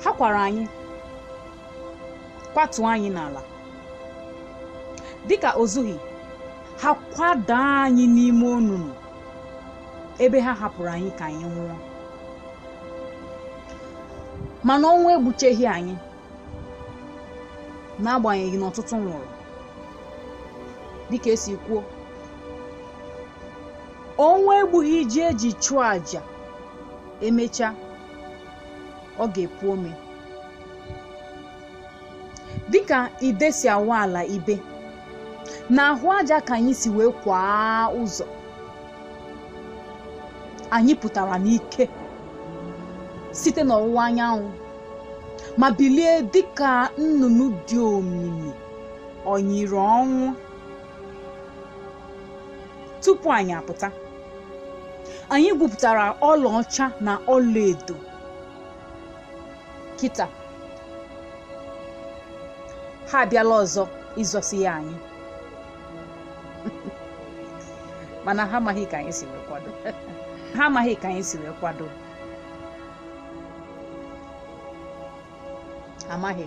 ha kwara anyị kwatuo anyị n'ala dịka ozughị ha kwada anyị n'ime onunu ebe ha hapụrụ anyị ka anyị nwụọ mana ọnwụ egbucheghị anyị n'agbanyeghị na ọtụtụ nwụrụ dịka esi kwuo ọnwụ egbughị ji eji chụọ àjà emechaa ọ ga-epu ome dịka ide si awa ala ibe n'ahụ aja ka anyị si wee kwaa ụzọ anyị pụtara n'ike site n'ọwụwa anyanwụ ma bilie dịka nnụnụ dị omimi ọnyịrị ọnwụ tupu anyị apụta anyị gwupụtara ọlaọcha na ọlaedo kịta ha abịala ọzọ ịzọsi ya anyị mana ha amaghị ka anyị si wee kwado ha amaghị ka anyị si wee kwado amaghị